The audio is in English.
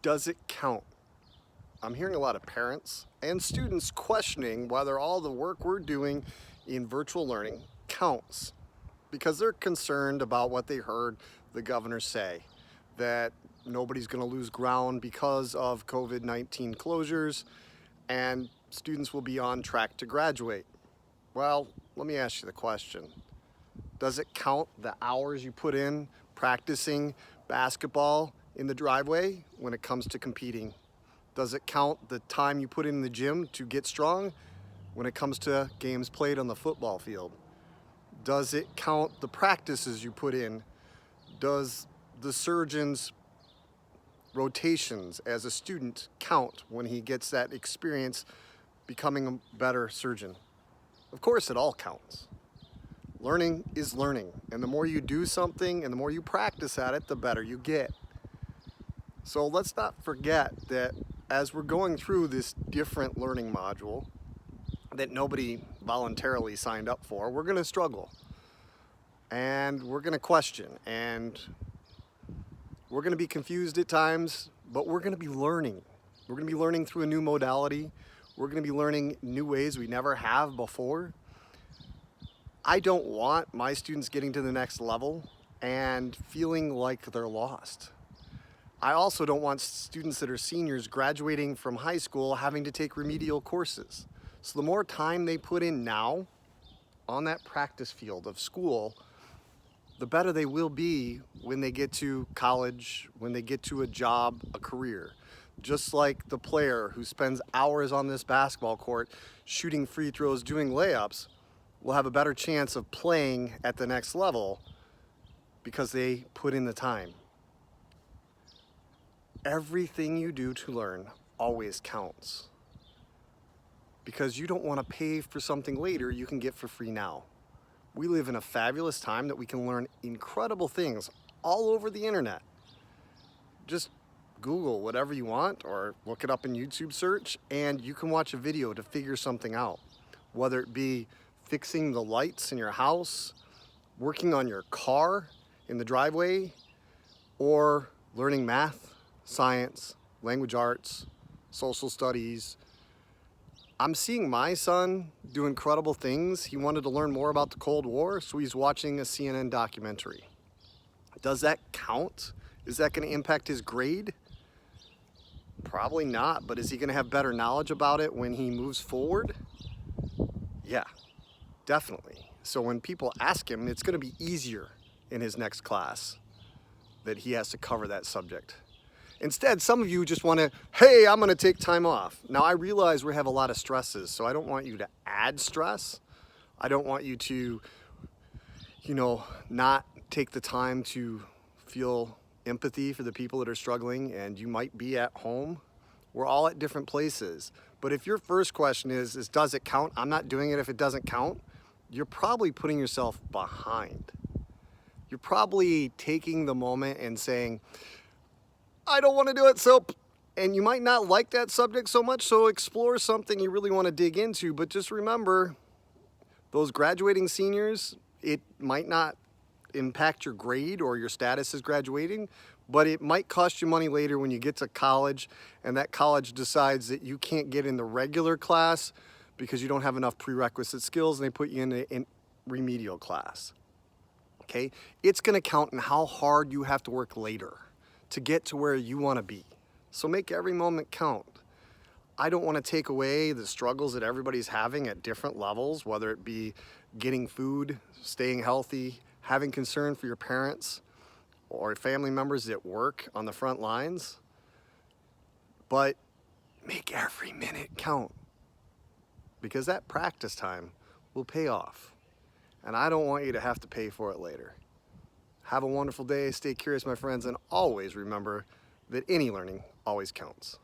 Does it count? I'm hearing a lot of parents and students questioning whether all the work we're doing in virtual learning counts because they're concerned about what they heard the governor say, that nobody's going to lose ground because of COVID-19 closures and students will be on track to graduate. Well, let me ask you the question. Does it count the hours you put in practicing basketball in the driveway when it comes to competing? Does it count the time you put in the gym to get strong when it comes to games played on the football field? Does it count the practices you put in? Does the surgeon's rotations as a student count when he gets that experience becoming a better surgeon? Of course, it all counts. Learning is learning, and the more you do something and the more you practice at it, the better you get. So let's not forget that as we're going through this different learning module that nobody voluntarily signed up for, we're going to struggle and we're going to question and we're going to be confused at times, but we're going to be learning. We're going to be learning through a new modality. We're going to be learning new ways we never have before. I don't want my students getting to the next level and feeling like they're lost. I also don't want students that are seniors graduating from high school having to take remedial courses. So the more time they put in now on that practice field of school, the better they will be when they get to college, when they get to a job, a career. Just like the player who spends hours on this basketball court shooting free throws, doing layups, will have a better chance of playing at the next level because they put in the time. Everything you do to learn always counts because you don't want to pay for something later you can get for free now. We live in a fabulous time that we can learn incredible things all over the internet. Just Google whatever you want or look it up in YouTube search and you can watch a video to figure something out. Whether it be fixing the lights in your house, working on your car in the driveway, or learning math, science, language arts, social studies. I'm seeing my son do incredible things. He wanted to learn more about the Cold War, so he's watching a CNN documentary. Does that count? Is that going to impact his grade? Probably not, but is he going to have better knowledge about it when he moves forward? Yeah, definitely. So when people ask him, it's going to be easier in his next class that he has to cover that subject. Instead, some of you just want to, hey, I'm going to take time off. Now, I realize we have a lot of stresses, so I don't want you to add stress. I don't want you to, not take the time to feel empathy for the people that are struggling, and you might be at home. We're all at different places. But if your first question is does it count? I'm not doing it if it doesn't count. You're probably putting yourself behind. You're probably taking the moment and saying, I don't want to do it, and you might not like that subject so much, so explore something you really want to dig into, but just remember, those graduating seniors, it might not impact your grade or your status as graduating, but it might cost you money later when you get to college, and that college decides that you can't get in the regular class because you don't have enough prerequisite skills, and they put you in a remedial class, okay? It's going to count in how hard you have to work later to get to where you want to be. So make every moment count. I don't want to take away the struggles that everybody's having at different levels, whether it be getting food, staying healthy, having concern for your parents or family members that work on the front lines. But make every minute count because that practice time will pay off. And I don't want you to have to pay for it later. Have a wonderful day. Stay curious, my friends, and always remember that any learning always counts.